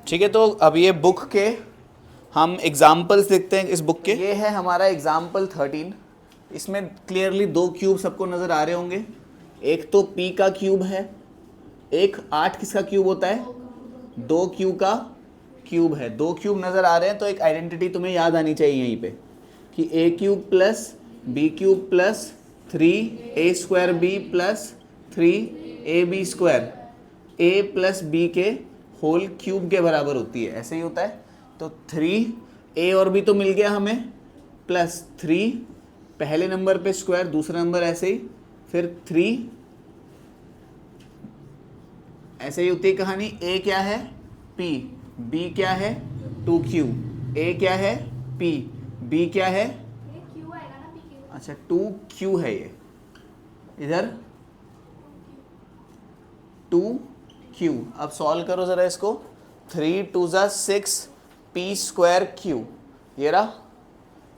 ठीक है, तो अब ये बुक के हम एग्जाम्पल्स देखते हैं इस बुक के। ये है हमारा एग्जाम्पल 13। इसमें क्लियरली दो क्यूब सबको नज़र आ रहे होंगे। एक तो p का क्यूब है, एक 8 किसका क्यूब होता है, 2q का क्यूब है। दो क्यूब नज़र आ रहे हैं तो एक आइडेंटिटी तुम्हें याद आनी चाहिए यहीं पे कि a cube plus b cube plus 3a square b plus 3ab square a plus b के होल क्यूब के बराबर होती है। ऐसे ही होता है। तो 3a और b तो मिल गया हमें, प्लस 3 पहले नंबर पे स्क्वायर, दूसरा नंबर ऐसे ही, फिर 3 ऐसे ही होती है कहानी। a क्या है p, b क्या है 2q, a क्या है p, b क्या है, अच्छा 2q है ये, इधर 2q। अब सॉल्व करो ज़रा इसको। 3 2 ज़ा 6 p स्क्वायर q, ये रहा।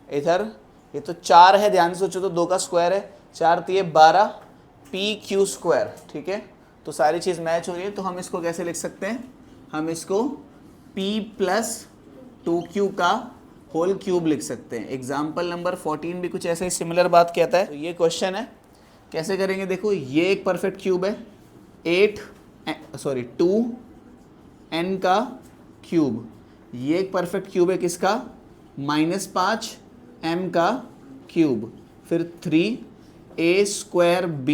इधर ये तो 4 है, ध्यान से सोचो तो 2 का स्क्वायर है, 4 तो ये 12 p q स्क्वायर। ठीक है, तो सारी चीज़ मैच हो रही है। तो हम इसको कैसे लिख सकते हैं, हम इसको p प्लस 2q का होल क्यूब लिख सकते हैं। एग्जाम्पल नंबर 14 भी कुछ ऐसे ही सिमिलर बात कहता है। तो ये क्वेश्चन है, कैसे करेंगे देखो। ये एक परफेक्ट क्यूब है, 2n का क्यूब। ये एक परफेक्ट क्यूब है किसका, -5m का क्यूब। फिर 3a स्क्वायर b,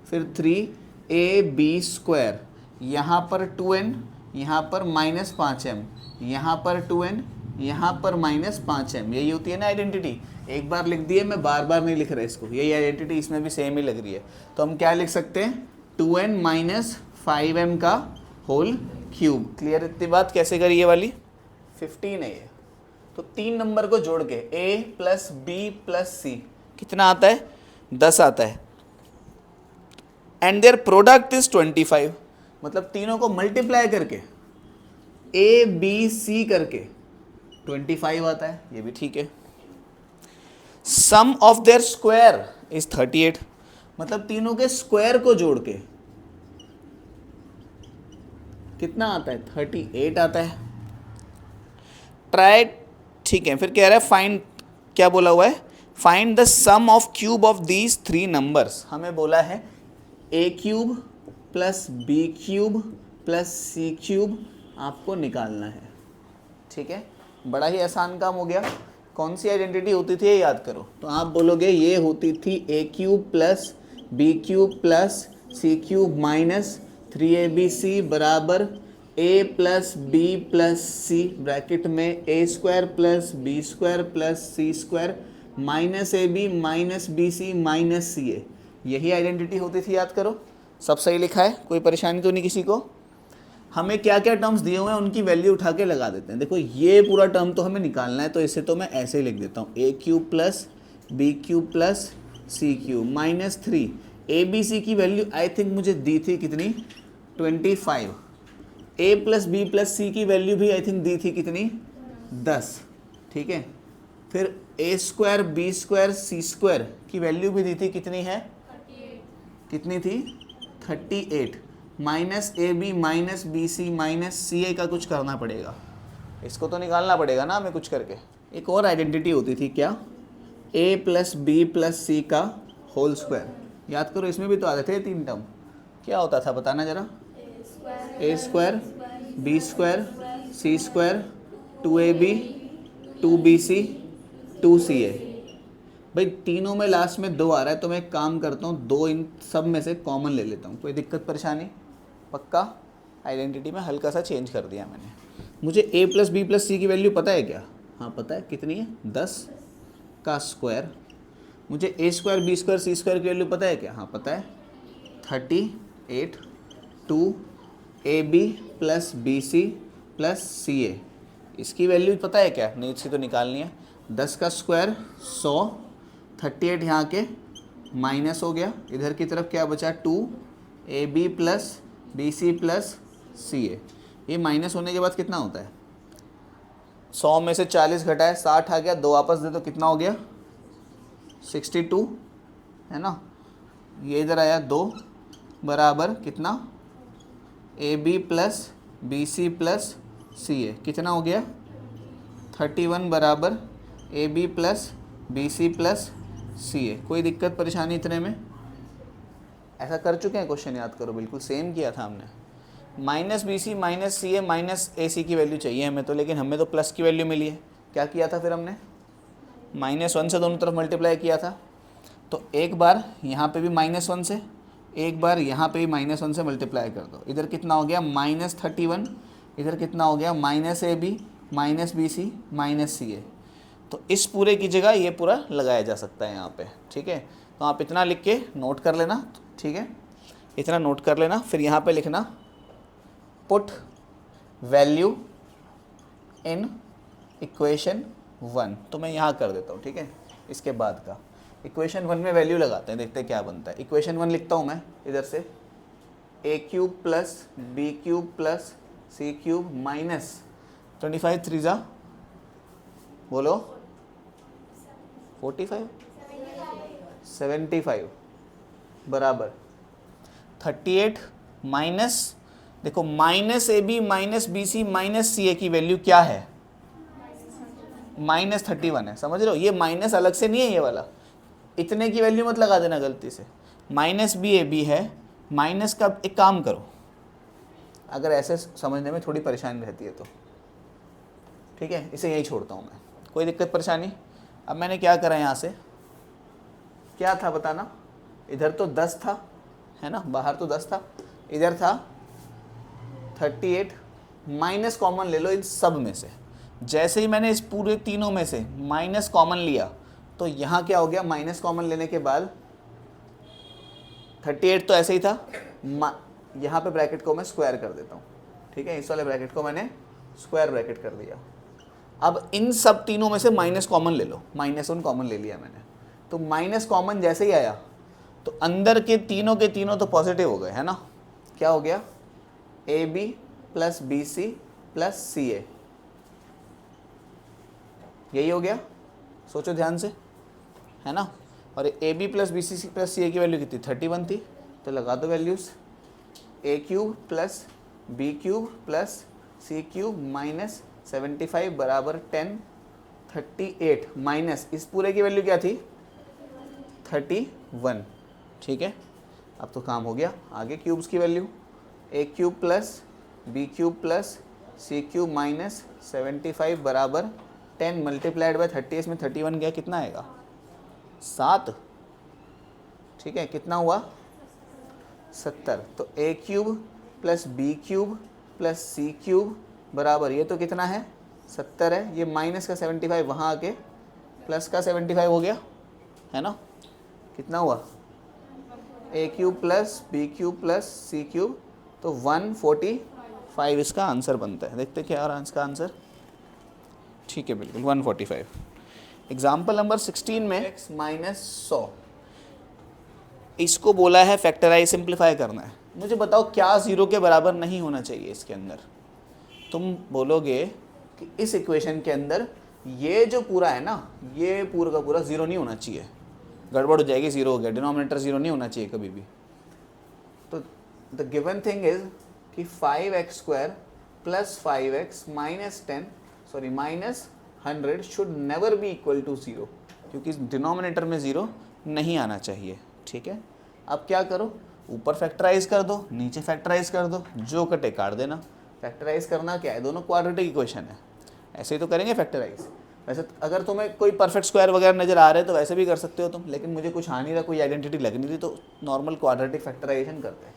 फिर 3ab स्क्वायर। यहाँ पर 2n, यहाँ पर -5m, यहाँ पर 2n, यहाँ पर -5m। यही होती है ना आइडेंटिटी। एक बार लिख दिए, मैं बार बार नहीं लिख रहा इसको। यही आइडेंटिटी इसमें भी सेम ही लग रही है। तो हम क्या लिख सकते हैं, 2n माइनस 5m का होल क्यूब। क्लियर इतनी बात। कैसे करी ये वाली, 15 है ये। तो 3 नंबर को जोड़ के a प्लस बी प्लस सी कितना आता है, 10 आता है। एंड देयर प्रोडक्ट इज 25, मतलब तीनों को मल्टीप्लाई करके a b c करके 25 आता है। ये भी ठीक है। सम ऑफ देयर स्क्वायर इज 38, मतलब तीनों के स्क्वायर को जोड़ के कितना आता है, 38 आता है। ट्राई, ठीक है। फिर कह रहा है फाइंड, क्या बोला हुआ है, find the sum of cube of these 3 numbers. हमें बोला है a cube plus b cube plus c cube आपको निकालना है। ठीक है, बड़ा ही आसान काम हो गया। कौन सी आइडेंटिटी होती थी ये याद करो। तो आप बोलोगे ये होती थी a cube plus b cube plus c cube minus 3abc बराबर a plus b plus c, bracket में a square plus b square plus c square minus ab minus bc minus ca। यही आइडेंटिटी होती थी, याद करो। सब सही लिखा है, कोई परेशानी तो नहीं किसी को। हमें क्या क्या टर्म्स दिए हुए हैं उनकी वैल्यू उठा के लगा देते हैं। देखो ये पूरा टर्म तो हमें निकालना है, तो इसे तो मैं ऐसे ही लिख देता हूँ, a cube plus b cube plus c cube minus 3 a b c की वैल्यू आई थिंक मुझे दी थी कितनी, 25। a plus b plus c की वैल्यू भी आई थिंक दी थी कितनी, 10। ठीक है, फिर a square b square c square की वैल्यू भी दी थी, कितनी है, 38। कितनी थी, 38। Minus A B minus B C minus C A का कुछ करना पड़ेगा, इसको तो निकालना पड़ेगा ना हमें कुछ करके। एक और आइडेंटिटी होती थी क्या, ए प्लस बी प्लस सी का होल स्क्वायर। याद करो, इसमें भी तो आते थे 3 टर्म। क्या होता था बताना जरा, ए square B square C square 2ab 2bc 2ca। भाई तीनों में लास्ट में 2 आ रहा है, तो मैं एक काम करता हूँ, 2 इन सब में से कॉमन ले लेता हूँ। कोई दिक्कत परेशानी, पक्का। आइडेंटिटी में हल्का सा चेंज कर दिया मैंने। मुझे a प्लस बी प्लस सी की वैल्यू पता है क्या, हाँ पता है, कितनी है, 10 का स्क्वायर। मुझे a square B square C square की वैल्यू पता है क्या, हाँ पता है, 38 2ab plus B C plus C A. इसकी वैल्यू पता है क्या, नहीं इसकी तो निकालनी है। 10 का स्क्वायर 100, 38 यहाँ के माइनस हो गया, इधर की तरफ क्या बचा, 2ab plus B C plus C A. ये माइनस होने के बाद कितना होता है, 100 में से 40 घटा है 60 आ गया, 2 वापस दे तो कितना हो गया, 62 है ना। ये इधर आया 2 बराबर कितना, A B plus B C plus C A, कितना हो गया 31 बराबर A B plus B C plus C A. कोई दिक्कत परेशानी इतने में? ऐसा कर चुके हैं क्वेश्चन, याद करो, बिल्कुल सेम किया था हमने। Minus B C minus C ए माइनस ए सी की वैल्यू चाहिए हमें तो, लेकिन हमें तो प्लस की वैल्यू मिली है। क्या किया था फिर हमने? -1 से दोनों तरफ मल्टीप्लाई किया था। तो एक बार यहाँ पे भी -1 से, एक बार यहाँ पे भी -1 से मल्टीप्लाई कर दो। इधर कितना हो गया -31, इधर कितना हो गया -A B minus B C minus C A. तो इस पूरे की जगह ये पूरा लगाया जा सकता है यहाँ पे, ठीक है। तो आप इतना लिख के नोट कर लेना, ठीक है, इतना नोट कर लेना। फिर यहाँ पे लिखना पुट वैल्यू इन इक्वेशन 1। तो मैं यहाँ कर देता हूँ, ठीक है। इसके बाद का इक्वेशन 1 में वैल्यू लगाते हैं, देखते हैं क्या बनता है। इक्वेशन 1 लिखता हूँ मैं इधर से, A cube plus B cube plus C cube minus 25 3 जा बोलो 45 75 बराबर 38 माइनस, देखो minus A B minus B C minus C A की वैल्यू क्या है? -31 है, समझ रहे हो? ये माइनस अलग से नहीं है, ये वाला इतने की वैल्यू मत लगा देना गलती से। माइनस बी ए बी है, माइनस का एक काम करो, अगर ऐसे समझने में थोड़ी परेशानी रहती है तो ठीक है, इसे यही छोड़ता हूँ मैं, कोई दिक्कत परेशानी? अब मैंने क्या करा यहाँ से, क्या था बताना? इधर तो 10 था, है ना, बाहर तो 10 था, इधर था 38, माइनस कॉमन ले लो इन सब में से। जैसे ही मैंने इस पूरे तीनों में से माइनस कॉमन लिया तो यहाँ क्या हो गया, माइनस कॉमन लेने के बाद 38 तो ऐसे ही था, यहाँ पे ब्रैकेट को मैं स्क्वायर कर देता हूँ, ठीक है, इस वाले ब्रैकेट को मैंने स्क्वायर ब्रैकेट कर दिया। अब इन सब तीनों में से माइनस कॉमन ले लो, -1 कॉमन ले लिया मैंने, तो माइनस कॉमन जैसे ही आया तो अंदर के तीनों तो पॉजिटिव हो गए, है ना। क्या हो गया? A B plus B C plus C A, यही हो गया, सोचो ध्यान से, है ना। और A B plus B C plus C A की वैल्यू कितनी? 31 थी, तो लगा दो values, A cube plus B cube plus C cube minus 75 बराबर 10, 38 माइनस इस पूरे की वैल्यू क्या थी? 31, ठीक है। अब तो काम हो गया, आगे क्यूब्स की value, A cube plus B cube plus C cube minus 75 बराबर 10 मल्टीप्लाइड बाय 30, इसमें 31 गया, कितना आएगा? 7, ठीक है, कितना हुआ? 70। तो A cube plus B cube plus C cube बराबर, ये तो कितना है? 70 है, ये माइनस का 75 वहाँ आके प्लस का 75 हो गया, है ना। कितना हुआ? A cube plus B cube plus C cube, तो 145 इसका आंसर बनता है। देखते क्या आ रहा है इसका आंसर, ठीक है, बिल्कुल 145। एग्जाम्पल नंबर 16 में x माइनस 100, इसको बोला है फैक्टराइज, सिंप्लीफाई करना है। मुझे बताओ क्या 0 के बराबर नहीं होना चाहिए इसके अंदर? तुम बोलोगे कि इस इक्वेशन के अंदर ये जो पूरा है ना, ये पूरा का पूरा 0 नहीं होना चाहिए, गड़बड़ हो जाएगी, 0 हो गया, डिनोमिनेटर 0 नहीं होना चाहिए कभी भी। तो द गिवन थिंग इज कि 5x² plus 5x minus 10 sorry minus 100 should never be equal to 0, क्योंकि डिनोमिनेटर में 0 नहीं आना चाहिए, ठीक है। अब क्या करो, ऊपर फैक्टराइज कर दो, नीचे फैक्टराइज कर दो, जो कटे काट देना। फैक्टराइज करना क्या है, दोनों क्वाड्रेटिक इक्वेशन है, ऐसे ही तो करेंगे फैक्टराइज। वैसे अगर तुम्हें कोई परफेक्ट स्क्वायर वगैरह नज़र आ रहे हैं तो वैसे भी कर सकते हो तुम, लेकिन मुझे कुछ आ नहीं रहा, कोई आइडेंटिटी लग नहीं रही, तो नॉर्मल क्वाड्रेटिक फैक्टराइजेशन करते हैं।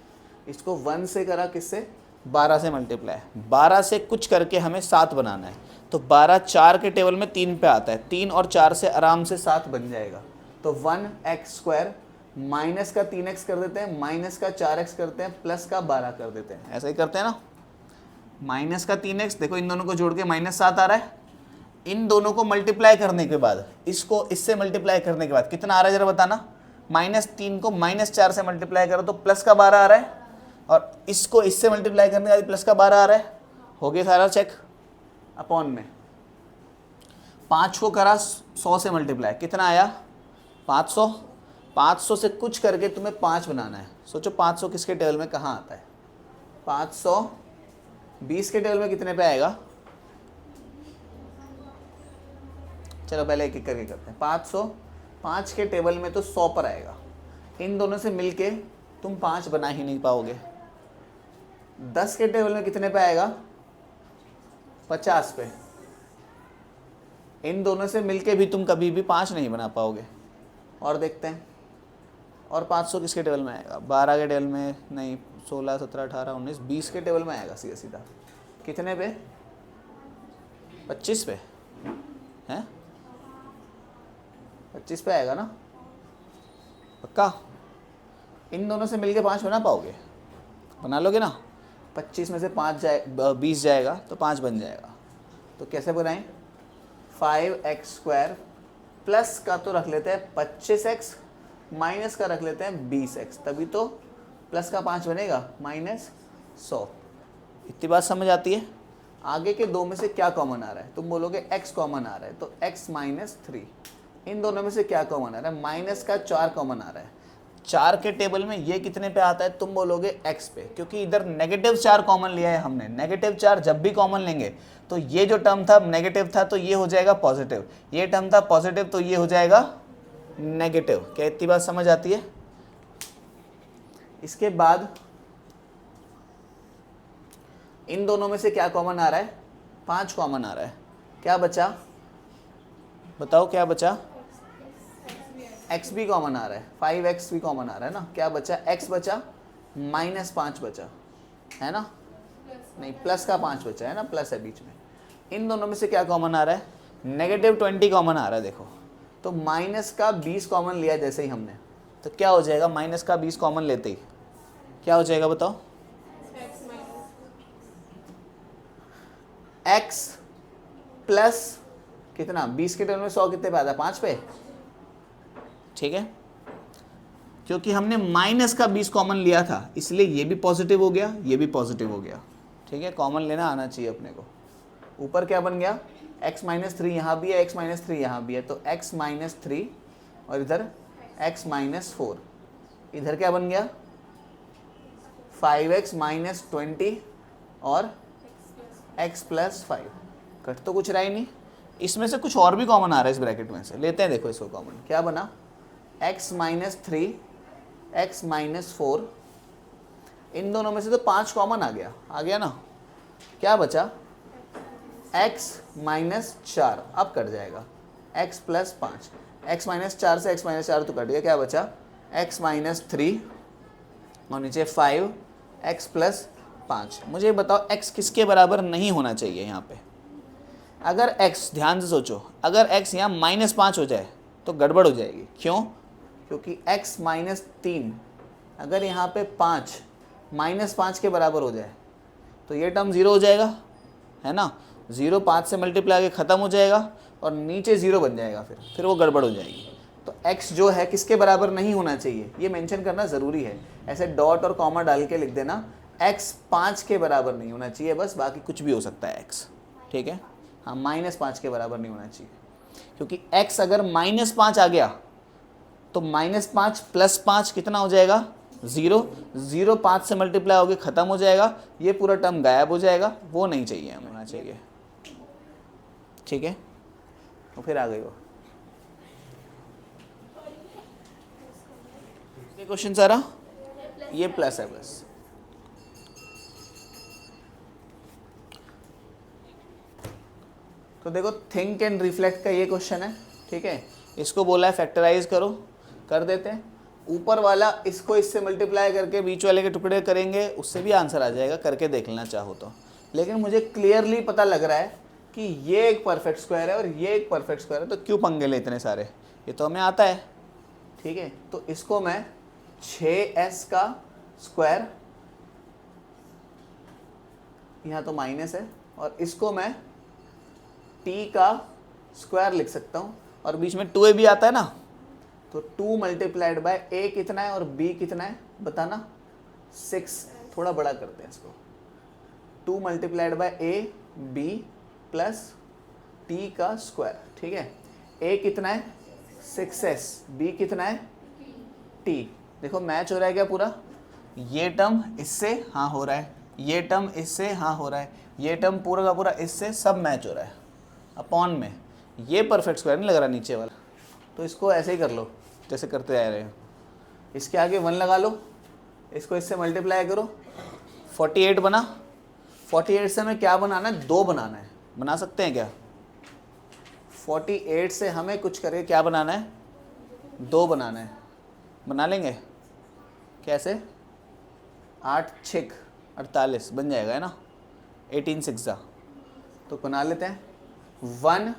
इसको 1 से करा, किससे? 12 से मल्टीप्लाई, 12 से कुछ करके हमें 7 बनाना है, तो 12 4 के टेबल में 3 पे आता है, 3 और 4 से आराम से 7 बन जाएगा। तो 1x² माइनस का 3x कर देते हैं, माइनस का 4x करते हैं, प्लस का 12 कर देते हैं, ऐसा ही करते हैं ना। माइनस का 3x, देखो इन दोनों को जोड़ के -7 आ रहा है, इन दोनों को मल्टीप्लाई करने के बाद, इसको इससे मल्टीप्लाई करने के बाद कितना आ रहा है जरा बताना। -3 को -4 से मल्टीप्लाई करो तो प्लस का 12 आ रहा है, और इसको इससे मल्टीप्लाई करने के बाद प्लस का 12 आ रहा है, हो गया सारा चेक। अपॉन में 5 को करा 100 से मल्टीप्लाई, कितना आया? 500। 500 से कुछ करके तुम्हें 5 बनाना है, सोचो 500 किसके टेबल में कहाँ आता है? 500 20 के टेबल में कितने पे आएगा? चलो पहले एक एक करके करते हैं। 500, 5 के टेबल में तो 100 पर आएगा। इन दोनों से मिलके तुम 5 बना ही नहीं पाओगे। 10 के टेबल में कितने पे आएगा? 50 पे। इन दोनों से मिलके भी तुम कभी भी 5 नहीं बना पाओगे। और देखते हैं, और 500 किसके टेबल में आएगा? 12 के टेबल में नहीं, 16, 17, 18, 19, 20 के टेबल में आएगा सीधा सीधा। कितने पे? 25 पे हैं? 25 पे आएगा ना पक्का? इन दोनों से मिलके 5 बना पाओगे? बना लोगे ना? 25 में से 20 जाएगा तो 5 बन जाएगा। तो कैसे बनाएं? 5x² प्लस का तो रख लेते हैं 25x, माइनस का रख लेते हैं 20x, तभी तो प्लस का 5 बनेगा, -100। इतनी बात समझ आती है? आगे के दो में से क्या कॉमन आ रहा है? तुम बोलोगे x कॉमन आ रहा है, तो x - 3। इन दोनों में से क्या कॉमन आ रहा है? माइनस का 4 कॉमन आ रहा है। 4 के टेबल में ये कितने पे आता है? तुम बोलोगे x पे, क्योंकि इधर -4 कॉमन लिया है हमने। -4 जब भी कॉमन लेंगे तो ये जो टर्म था नेगेटिव था तो ये हो जाएगा पॉजिटिव, ये टर्म था पॉजिटिव तो ये हो जाएगा नेगेटिव। क्या इतनी बात समझ आती है? इसके बाद इन दोनों में से क्या कॉमन आ रहा है? 5 कॉमन आ रहा है। क्या बचा? बताओ क्या बचा? x भी कॉमन आ रहा है, 5x भी कॉमन आ रहा है ना। क्या बचा? x बचा, -5 बचा है ना, नहीं प्लस का 5 बचा है ना, प्लस है बीच में। इन दोनों में से क्या कॉमन आ रहा है? -20 कॉमन आ रहा है। देखो तो माइनस का 20 कॉमन लिया जैसे ही हमने, तो क्या हो जाएगा? माइनस का 20 कॉमन लेते ही क्या हो जाएगा बताओ? x प्लस कितना? 20 के टेबल में 100 कितने पे आता है? 5 पे। ठीक है, क्योंकि हमने माइनस का 20 कॉमन लिया था इसलिए ये भी पॉजिटिव हो गया, ये भी पॉजिटिव हो गया। ठीक है, कॉमन लेना आना चाहिए अपने को। ऊपर क्या बन गया? x - 3 यहाँ भी है, x - 3 यहाँ भी है, तो x - 3 और इधर x - 4। इधर क्या बन गया? 5x - 20 और x + 5। कट तो कुछ रहा ही नहीं। इसमें से कुछ और भी कॉमन आ रहा है इस ब्रैकेट में से, लेते हैं। देखो इसको कॉमन क्या बना? x - 3, x - 4। इन दोनों में से तो 5 कॉमन आ गया ना। क्या बचा? x - 4। अब कट जाएगा x + 5। x - 4 से x - 4 तो कट गया। क्या बचा? x - 3 और नीचे 5 x + 5। मुझे बताओ x किसके बराबर नहीं होना चाहिए यहाँ पे? अगर x, ध्यान से सोचो, अगर x यहाँ -5 हो जाए तो गड़बड़ हो जाएगी। क्यों? क्योंकि x - 3 अगर यहाँ पे 5 -5 के बराबर हो जाए तो ये टर्म 0 हो जाएगा, है ना। 0 5 से मल्टीप्लाई आगे ख़त्म हो जाएगा और नीचे 0 बन जाएगा, फिर वो गड़बड़ हो जाएगी। तो x जो है किसके बराबर नहीं होना चाहिए, ये मेंशन करना ज़रूरी है। ऐसे डॉट और कॉमा डाल के लिख देना, x 5 के बराबर नहीं होना चाहिए बस, बाकी कुछ भी हो सकता है x। ठीक है, हाँ, -5 के बराबर नहीं होना चाहिए, क्योंकि x अगर -5 आ गया तो -5 + 5 कितना हो जाएगा? 0। 0 5 से मल्टीप्लाई होकर ख़त्म हो जाएगा, ये पूरा टर्म गायब हो जाएगा, वो नहीं चाहिए हमें, होना चाहिए। ठीक है, तो फिर आ गई वो ये क्वेश्चन सारा, ये प्लस है बस। तो देखो थिंक एंड रिफ्लेक्ट का ये क्वेश्चन है। ठीक है, इसको बोला है फैक्टराइज करो, कर देते हैं। ऊपर वाला इसको इससे मल्टीप्लाई करके बीच वाले के टुकड़े करेंगे, उससे भी आंसर आ जाएगा, करके देख लेना चाहो तो। लेकिन मुझे क्लियरली पता लग रहा है कि ये एक परफेक्ट स्क्वायर है और ये एक परफेक्ट स्क्वायर है, तो क्यों पंगे ले इतने सारे, ये तो हमें आता है। ठीक है, तो इसको मैं 6s का स्क्वायर, यहाँ तो माइनस है, और इसको मैं t का स्क्वायर लिख सकता हूँ, और बीच में 2a भी आता है ना, तो 2 × a कितना है और b कितना है बताना? 6। थोड़ा बड़ा करते हैं इसको, 2 × a b प्लस t का स्क्वायर। ठीक है, a कितना है? 6s, b कितना है? t। देखो मैच हो रहा है क्या पूरा? ये टर्म इससे हाँ हो रहा है, ये टर्म इससे हाँ हो रहा है, ये टर्म पूरा का पूरा इससे सब मैच हो रहा है अपॉन में, ये परफेक्ट स्क्वायर नहीं लग रहा नीचे वाला, तो इसको ऐसे ही कर लो जैसे करते आ रहे हो। इसके आगे 1 लगा लो, इसको इससे मल्टीप्लाई करो, 48 बना। 48 से हमें क्या बनाना है, 2 बनाना है, बना सकते हैं क्या? 48 से हमें कुछ करके क्या बनाना है, 2 बनाना है, बना लेंगे? कैसे? 8 6 48 बन जाएगा है ना, 18 6 तो बना लेते हैं। 1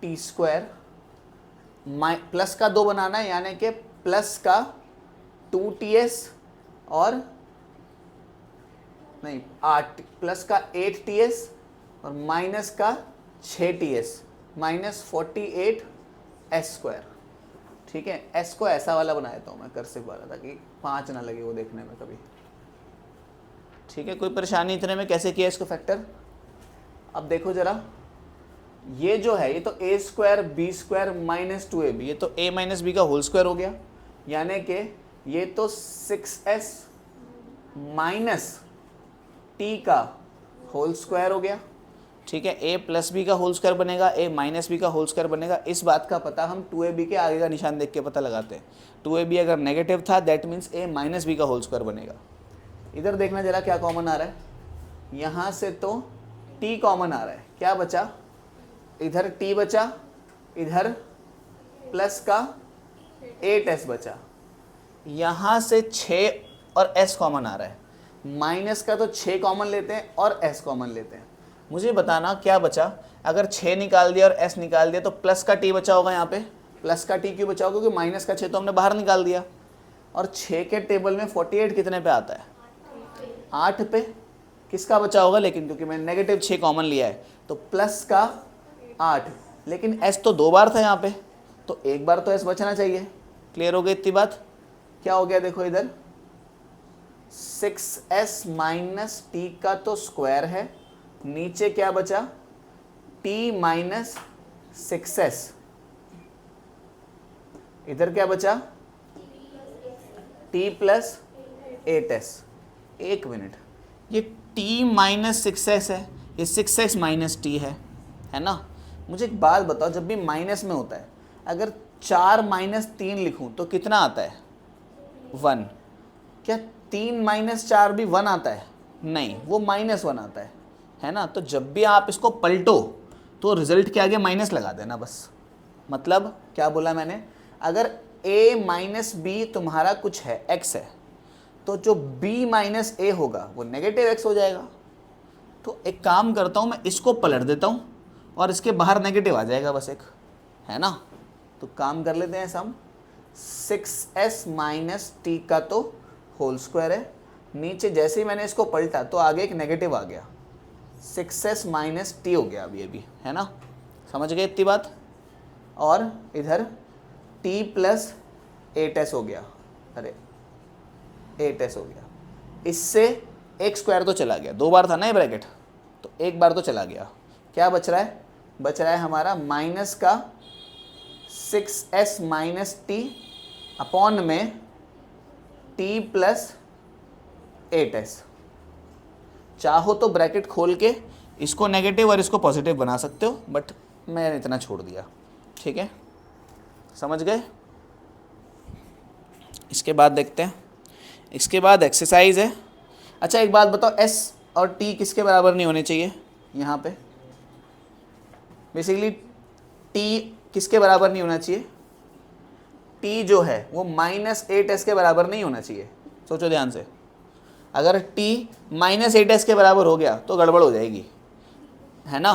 टी स्क्वायर प्लस का 2 बनाना है, यानी कि प्लस का 2ts और नहीं 8 प्लस का 8ts और माइनस का 6ts माइनस 48 s स्क्वायर। ठीक है, s को ऐसा वाला बना देता हूँ मैं कर्सिव वाला, ताकि 5 ना लगे वो देखने में कभी। ठीक है, कोई परेशानी इतने में कैसे किया इसको फैक्टर? अब देखो जरा, ये जो है ये तो a square B square minus 2ab, ये तो a माइनस बी का होल स्क्वायर हो गया, यानी कि ये तो 6s माइनस टी का होल स्क्वायर हो गया। ठीक है, a प्लस बी का होल स्क्वायर बनेगा, a माइनस बी का होल स्क्वायर बनेगा। इस बात का पता हम 2ab के आगे का निशान देख के पता लगाते हैं। 2ab अगर नेगेटिव था that means a minus B का होल स्क्वायर बनेगा। इधर देखना जरा क्या कॉमन आ रहा है, यहाँ से तो t कॉमन आ रहा है, क्या बचा? इधर t बचा, इधर प्लस का 8s बचा, यहाँ से 6 और s कॉमन आ रहा है, माइनस का तो 6 कॉमन लेते हैं और s कॉमन लेते हैं। मुझे बताना क्या बचा? अगर 6 निकाल दिया और s निकाल दिया तो प्लस का t बचा होगा, यहाँ पे प्लस का t क्यों बचा होगा? क्योंकि माइनस का 6 तो हमने बाहर निकाल दिया, और 6 के टेबल में 48 कितने पे आता है? 8 पे। किसका बचा होगा लेकिन, क्योंकि मैंने नेगेटिव 6 कॉमन लिया है, तो प्लस का 8, लेकिन s तो 2 बार था यहाँ पे, तो 1 बार तो s बचना चाहिए। क्लियर हो गई इतनी बात? क्या हो गया देखो इधर, 6s माइनस टी का तो स्क्वायर है, नीचे क्या बचा? t माइनस 6s, इधर क्या बचा? t plus 8s। एक मिनट, ये t माइनस 6s है, ये 6s माइनस t है ना? मुझे एक बात बताओ, जब भी माइनस में होता है, अगर 4 माइनस 3 लिखूं तो कितना आता है? 1। क्या 3 माइनस 4 भी 1 आता है? नहीं, वो -1 आता है ना? तो जब भी आप इसको पलटो तो रिजल्ट के आगे माइनस लगा देना बस। मतलब क्या बोला मैंने? अगर a माइनस बी तुम्हारा कुछ है, x है, तो जो b माइनस a होगा वो नेगेटिव x हो जाएगा। तो एक काम करता हूँ, मैं इसको पलट देता हूँ और इसके बाहर नेगेटिव आ जाएगा बस एक, है ना? तो काम कर लेते हैं सम। 6s माइनस टी का तो होल स्क्वायर है, नीचे जैसे ही मैंने इसको पलटा तो आगे एक नेगेटिव आ गया, 6s माइनस टी हो गया अभी, है ना? समझ गए इतनी बात? और इधर t प्लस 8s हो गया, अरे 8s हो गया, इससे एक स्क्वायर तो चला गया, 2 बार था ना ये ब्रैकेट, तो 1 बार तो चला गया। क्या बच रहा है? बच रहा है हमारा माइनस का 6s माइनस टी अपॉन में t प्लस 8s। चाहो तो ब्रैकेट खोल के इसको नेगेटिव और इसको पॉजिटिव बना सकते हो, बट मैंने इतना छोड़ दिया। ठीक है, समझ गए? इसके बाद देखते हैं, इसके बाद एक्सरसाइज है। अच्छा एक बात बताओ, s और t किसके बराबर नहीं होने चाहिए? यहाँ पे बेसिकली t किसके बराबर नहीं होना चाहिए? t जो है वो -8s के बराबर नहीं होना चाहिए। सोचो ध्यान से, अगर t -8s के बराबर हो गया तो गड़बड़ हो जाएगी, है ना?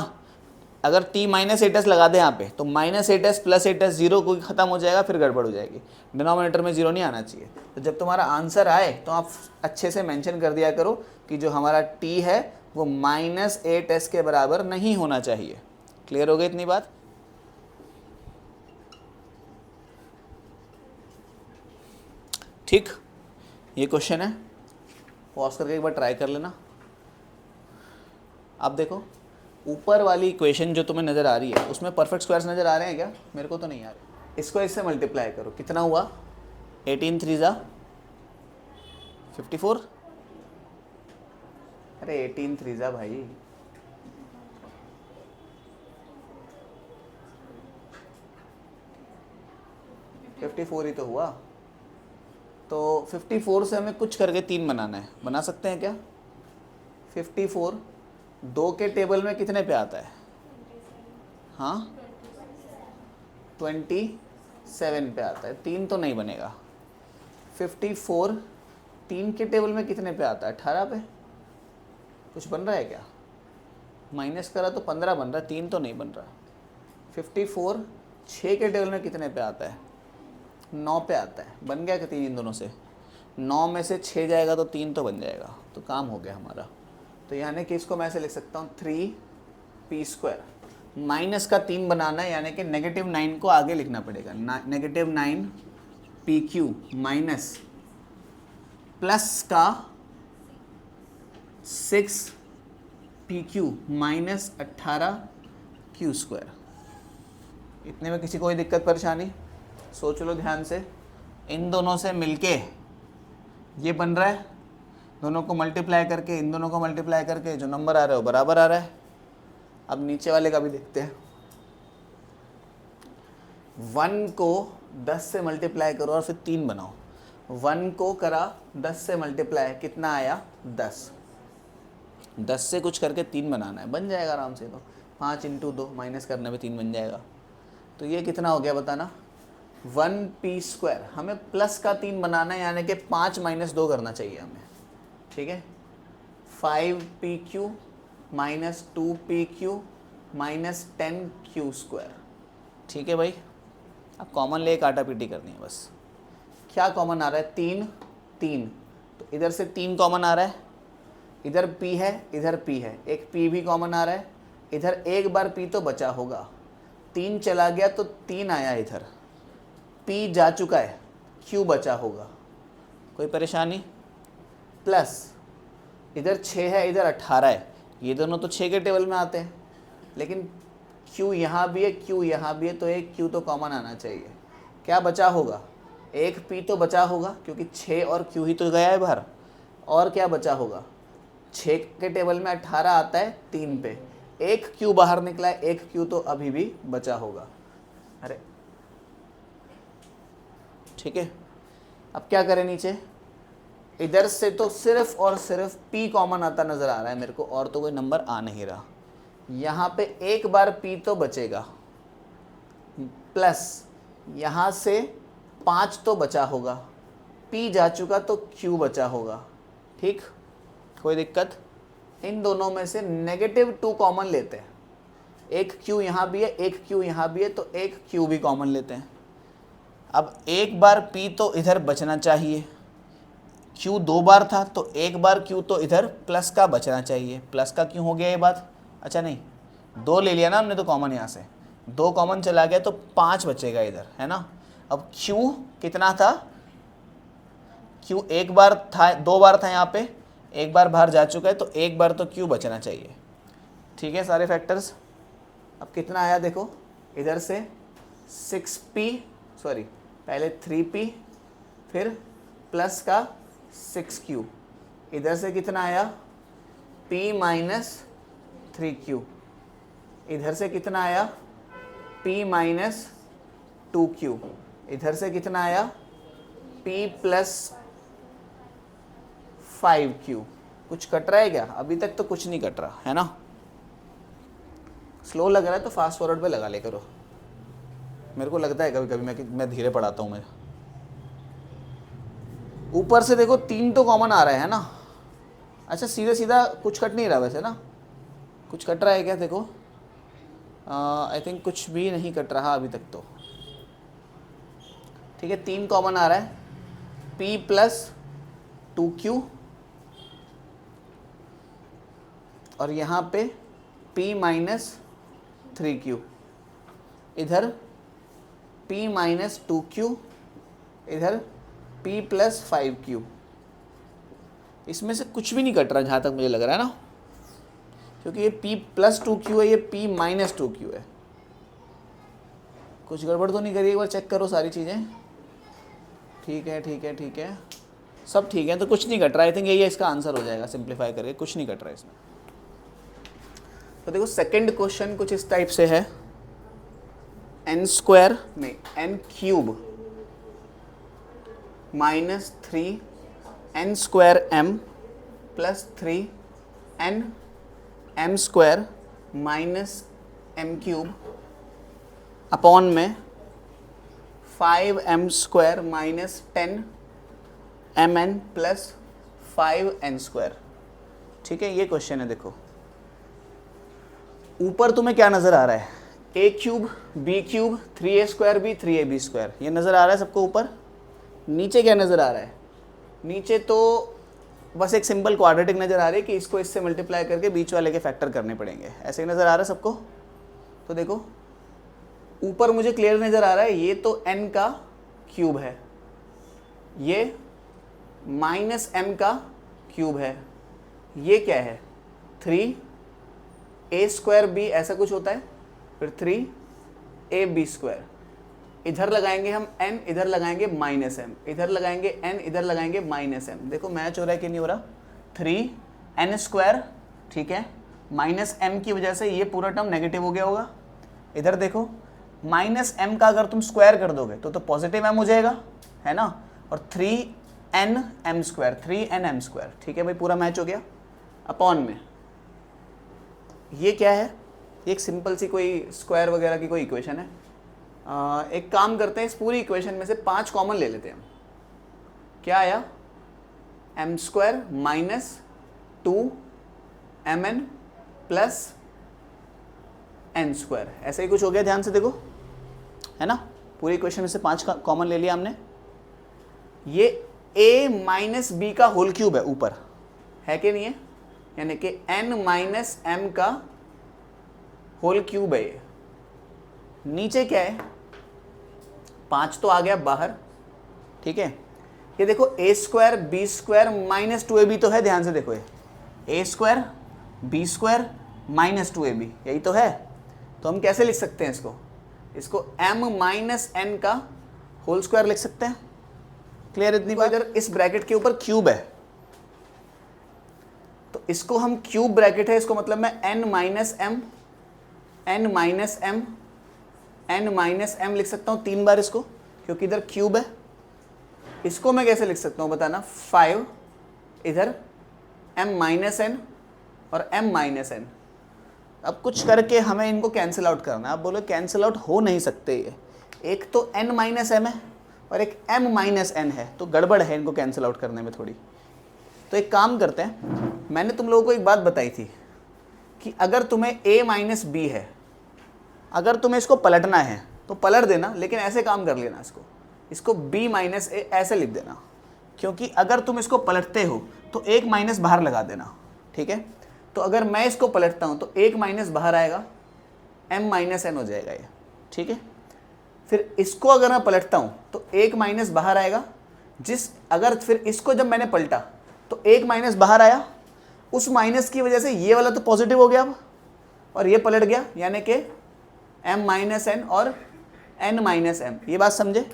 अगर t -8s लगा दे यहाँ पे तो -8s प्लस 8s 0 को ख़त्म हो जाएगा, फिर गड़बड़ हो जाएगी। डिनोमिनेटर में 0 नहीं आना चाहिए। तो जब तुम्हारा आंसर आए तो आप अच्छे से मेंशन कर दिया करो कि जो हमारा t है वो -8s के बराबर नहीं होना चाहिए। क्लियर हो गई इतनी बात? ठीक, ये क्वेश्चन है, पॉज करके एक बार ट्राई कर लेना। अब देखो, ऊपर वाली इक्वेशन जो तुम्हें नज़र आ रही है उसमें परफेक्ट स्क्वायर्स नज़र आ रहे हैं क्या? मेरे को तो नहीं आ रहे। इसको इससे मल्टीप्लाई करो, कितना हुआ? 18 3 × 54, अरे 18 थ्रीजा भाई, फिफ्टी फोर ही तो हुआ। तो 54 से हमें कुछ करके 3 बनाना है, बना सकते हैं क्या? 54 2 के टेबल में कितने पे आता है? हाँ 27 पे आता है, 3 तो नहीं बनेगा। 54 3 के टेबल में कितने पे आता है? 18 पे। कुछ बन रहा है क्या? माइनस करा तो 15 बन रहा है, 3 तो नहीं बन रहा। 54 6 के टेबल में कितने पे आता है? 9 पे आता है। बन गया क्या 3 इन दोनों से? 9 में से 6 जाएगा तो 3 तो बन जाएगा, तो काम हो गया हमारा। तो यानी कि इसको मैं ऐसे लिख सकता हूँ 3p²। माइनस का 3 बनाना है, यानी कि -9 को आगे लिखना पड़ेगा। -9pq माइनस प्लस का 6pq माइनस 18q²। इतने में किसी कोई दिक्कत परेशानी? सोच लो ध्यान से। इन दोनों से मिलके ये बन रहा है, दोनों को मल्टीप्लाई करके, इन दोनों को मल्टीप्लाई करके जो नंबर आ रहा है वो बराबर आ रहा है। अब नीचे वाले का भी देखते हैं। 1 को 10 से मल्टीप्लाई करो और फिर 3 बनाओ। 1 को करा 10 से मल्टीप्लाई, कितना आया? 10। 10 से कुछ करके 3 बनाना है, बन जाएगा आराम से। तो 5 × 2 माइनस करने में 3 बन जाएगा। तो ये कितना हो गया बताना? 1p²। हमें प्लस का 3 बनाना है, यानी कि 5 - 2 करना चाहिए हमें, ठीक है। 5pq minus 2pq minus 10q²। ठीक है भाई। अब कॉमन ले काटा पीटी करनी है बस। क्या कॉमन आ रहा है? 3 3, तो इधर से 3 कॉमन आ रहा है, इधर p है, इधर p है, एक p भी कॉमन आ रहा है, इधर एक बार p तो बचा होगा, 3 चला गया तो 3 आया, इधर p जा चुका है, q बचा होगा। कोई परेशानी? प्लस इधर 6 है, इधर 18 है, ये दोनों तो 6 के टेबल में आते हैं, लेकिन q यहाँ भी है, q यहाँ भी है, तो एक q तो कॉमन आना चाहिए। क्या बचा होगा? एक p तो बचा होगा, क्योंकि 6 और q ही तो गया है बाहर। और क्या बचा होगा? 6 के टेबल में 18 आता है 3 पे, एक q बाहर निकला है, एक q तो अभी भी बचा होगा। अरे ठीक है। अब क्या करें नीचे? इधर से तो सिर्फ और सिर्फ p कॉमन आता नज़र आ रहा है मेरे को, और तो कोई नंबर आ नहीं रहा। यहाँ पे एक बार p तो बचेगा, प्लस यहाँ से 5 तो बचा होगा, p जा चुका तो q बचा होगा। ठीक, कोई दिक्कत? इन दोनों में से -2 कॉमन लेते हैं। एक q यहाँ भी है, एक q यहाँ भी है, तो एक q भी कॉमन लेते हैं। अब एक बार p तो इधर बचना चाहिए, q 2 बार था तो एक बार q तो इधर प्लस का बचना चाहिए। प्लस का क्यों हो गया ये बात? अच्छा नहीं, 2 ले लिया ना हमने तो कॉमन, यहाँ से 2 कॉमन चला गया तो 5 बचेगा इधर, है ना। अब q कितना था? q एक बार था, 2 बार था, यहाँ पे एक बार बाहर जा चुका है, तो एक बार तो q बचना चाहिए। ठीक है, सारे फैक्टर्स। अब कितना आया देखो, इधर से पहले 3p, फिर प्लस का 6q, इधर से कितना आया? p माइनस 3q, इधर से कितना आया? p माइनस 2q, इधर से कितना आया? p plus 5q। कुछ कट रहा है क्या? अभी तक तो कुछ नहीं कट रहा है ना। स्लो लग रहा है तो फास्ट फॉरवर्ड पे लगा ले करो। मेरे को लगता है कभी कभी मैं धीरे पढ़ाता हूँ। मैं ऊपर से देखो 3 तो कॉमन आ रहा है ना। अच्छा सीधा सीधा कुछ कट नहीं रहा वैसे ना, कुछ कट रहा है क्या? देखो आई थिंक कुछ भी नहीं कट रहा अभी तक तो। ठीक है, 3 कॉमन आ रहा है, p प्लस 2q, और यहाँ पे p माइनस 3q, इधर p माइनस 2q, इधर p प्लस 5q। इसमें से कुछ भी नहीं कट रहा जहाँ तक मुझे लग रहा है ना, क्योंकि ये p प्लस 2q है, ये p माइनस 2q है। कुछ गड़बड़ तो नहीं करी? एक बार चेक करो सारी चीज़ें। ठीक है ठीक है ठीक है, सब ठीक है, तो कुछ नहीं कट रहा। आई थिंक यही इसका आंसर हो जाएगा सिंप्लीफाई करके, कुछ नहीं कट रहा है इसमें। तो देखो सेकंड क्वेश्चन कुछ इस टाइप से है, n स्क्वायर नहीं n cube minus 3 n square m plus 3 n m square minus m cube upon में 5m square minus 10mn plus 5n square. ठीक है, ये क्वेश्चन है। देखो ऊपर तुम्हें क्या नज़र आ रहा है, a cube b cube 3a square b 3ab square, ये नज़र आ रहा है सबको ऊपर। नीचे क्या नज़र आ रहा है, नीचे तो बस एक सिंपल क्वाड्रेटिक नज़र आ रही है कि इसको इससे मल्टीप्लाई करके बीच वाले के फैक्टर करने पड़ेंगे, ऐसे ही नज़र आ रहा है सबको। तो देखो ऊपर मुझे क्लियर नज़र आ रहा है, ये तो n का क्यूब है, ये माइनस m का क्यूब है, ये क्या है 3a स्क्वायर b ऐसा कुछ होता है, फिर 3ab स्क्वायर। इधर लगाएंगे हम n, इधर लगाएंगे माइनस m, इधर लगाएंगे n, इधर लगाएंगे माइनस m। देखो मैच हो रहा है कि नहीं हो रहा, 3n स्क्वायर, ठीक है, माइनस m की वजह से ये पूरा टर्म नेगेटिव हो गया होगा। इधर देखो माइनस m का अगर तुम स्क्वायर कर दोगे तो पॉजिटिव m हो जाएगा, है ना, और 3nm स्क्वायर 3nm स्क्वायर, ठीक है भाई, पूरा मैच हो गया। अपॉन में ये क्या है, एक सिंपल सी कोई स्क्वायर वगैरह की कोई इक्वेशन है। एक काम करते हैं, इस पूरी इक्वेशन में से 5 कॉमन ले लेते हैं हम। क्या आया, m square minus 2mn plus n square, ऐसा ही कुछ हो गया, ध्यान से देखो, है ना। पूरी इक्वेशन में से 5 कॉमन ले लिया हमने। ये a माइनस बी का होल क्यूब है ऊपर, है कि नहीं है, यानी कि n माइनस m का होल क्यूब है ये। नीचे क्या है, 5 तो आ गया बाहर, ठीक है। ये देखो a square B square minus 2ab तो है, ध्यान से देखो, ये a square B square minus 2ab यही तो है। तो हम कैसे लिख सकते हैं इसको m माइनस n का होल स्क्वायर लिख सकते हैं। क्लियर इतनी बात। इधर इस ब्रैकेट के ऊपर क्यूब है, तो इसको हम क्यूब ब्रैकेट है, इसको मतलब मैं n minus m n minus m लिख सकता हूँ 3 बार इसको, क्योंकि इधर क्यूब है। इसको मैं कैसे लिख सकता हूँ बताना, 5 इधर m माइनस n और m माइनस n। अब कुछ करके हमें इनको कैंसिल आउट करना है। आप बोलो कैंसिल आउट हो नहीं सकते, ये एक तो n माइनस m है और एक m माइनस n है, तो गड़बड़ है इनको कैंसिल आउट करने में थोड़ी। तो एक काम करते हैं, मैंने तुम लोगों को एक बात बताई थी कि अगर तुम्हें a माइनस बी है, अगर तुम्हें इसको पलटना है तो पलट देना, लेकिन ऐसे काम कर लेना, इसको b माइनस a ऐसे लिख देना, क्योंकि अगर तुम इसको पलटते हो तो एक माइनस बाहर लगा देना, ठीक है। तो अगर मैं इसको पलटता हूँ तो एक माइनस बाहर आएगा, m माइनस n हो जाएगा ये, ठीक है। फिर इसको अगर मैं पलटता हूँ तो एक माइनस बाहर आएगा, अगर फिर इसको जब मैंने पलटा तो एक माइनस बाहर आया, उस माइनस की वजह से ये वाला तो पॉजिटिव हो गया अब, और ये पलट गया, यानी कि m माइनस n और n माइनस m। ये बात समझे।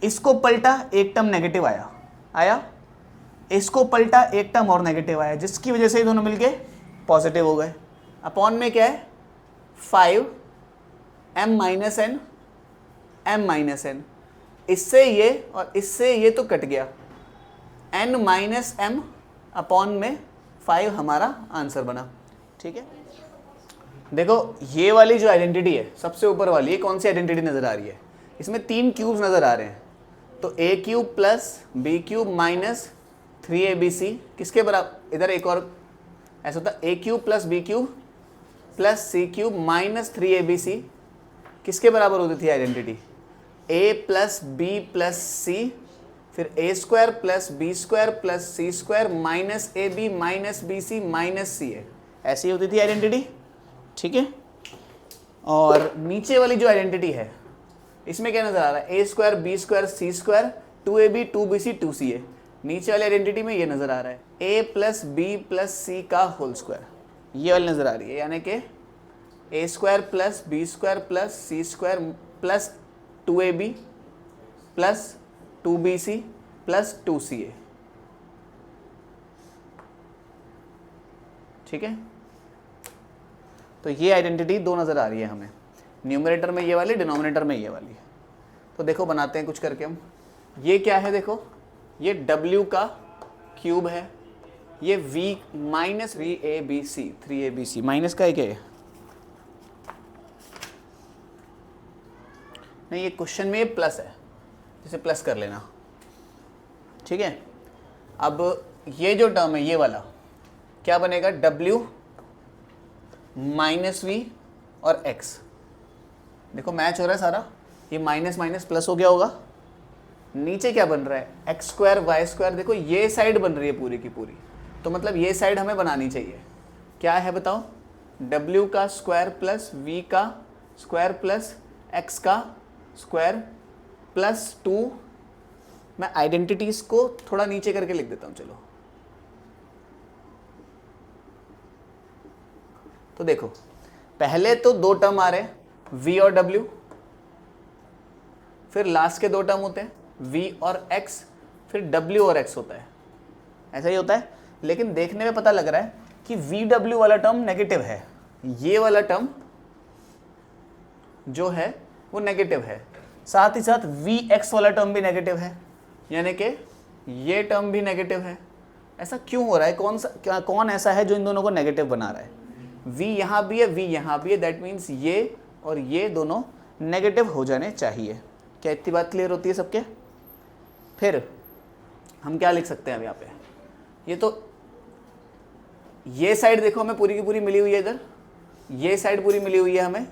इसको पलटा एक टर्म नेगेटिव आया, इसको पलटा एक टर्म और नेगेटिव आया, जिसकी वजह से ये दोनों मिलके पॉजिटिव हो गए। अपॉन में क्या है, 5m minus n m minus n, इससे ये और इससे ये तो कट गया, n माइनस m अपॉन में 5 हमारा आंसर बना, ठीक है। देखो ये वाली जो आइडेंटिटी है सबसे ऊपर वाली, ये कौन सी आइडेंटिटी नज़र आ रही है, इसमें 3 क्यूब्स नज़र आ रहे हैं। तो a cube plus B cube minus 3abc किसके बराबर, इधर एक और ऐसा होता है, a cube plus B cube plus C cube minus 3abc किसके बराबर होती थी identity, a plus B plus C, फिर a square plus B square plus C square minus A B minus B C minus C A, ऐसी होती थी identity, ठीक है। और नीचे वाली जो आइडेंटिटी है इसमें क्या नजर आ रहा है, a square B square C square 2ab 2bc 2ca, नीचे वाली आइडेंटिटी में ये नजर आ रहा है a प्लस बी प्लस सी का होल स्क्वायर, ये वाली नजर आ रही है, यानी कि a square plus B square plus C square plus 2ab plus 2bc plus 2ca, ठीक है, तो ये आइडेंटिटी दो नज़र आ रही है हमें, न्यूमरेटर में ये वाली, डिनोमिनेटर में ये वाली। तो देखो बनाते हैं कुछ करके हम। ये क्या है, देखो ये W का क्यूब है, ये V माइनस 3ABC माइनस का है क्या ये? नहीं, ये क्वेश्चन में ये प्लस है, इसे प्लस कर लेना, ठीक है। अब ये जो टर्म है ये वाला क्या बनेगा, W माइनस V और X। देखो मैच हो रहा है सारा, ये माइनस माइनस प्लस हो गया होगा। नीचे क्या बन रहा है, एक्स स्क्वायर वाई स्क्वायर। देखो ये साइड बन रही है पूरी की पूरी, तो मतलब ये साइड हमें बनानी चाहिए। क्या है बताओ, W का स्क्वायर प्लस V का स्क्वायर प्लस X का स्क्वायर प्लस 2। मैं आइडेंटिटीज को थोड़ा नीचे करके लिख देता हूं, चलो। तो देखो पहले तो दो टर्म आ रहे हैं, V और W, फिर लास्ट के दो टर्म होते हैं V और X, फिर W और X होता है, ऐसा ही होता है। लेकिन देखने में पता लग रहा है कि VW वाला टर्म नेगेटिव है, ये वाला टर्म जो है वो नेगेटिव है, साथ ही साथ VX वाला टर्म भी नेगेटिव है, यानी कि ये टर्म भी नेगेटिव है। ऐसा क्यों हो रहा है, कौन ऐसा है जो इन दोनों को नेगेटिव बना रहा है? V यहाँ भी है, V यहाँ भी है, दैट मीन्स ये और ये दोनों नेगेटिव हो जाने चाहिए। क्या इतनी बात क्लियर होती है सबके? फिर हम क्या लिख सकते हैं अब यहाँ पे, ये तो ये साइड देखो हमें पूरी की पूरी मिली हुई है इधर, ये साइड पूरी मिली हुई है हमें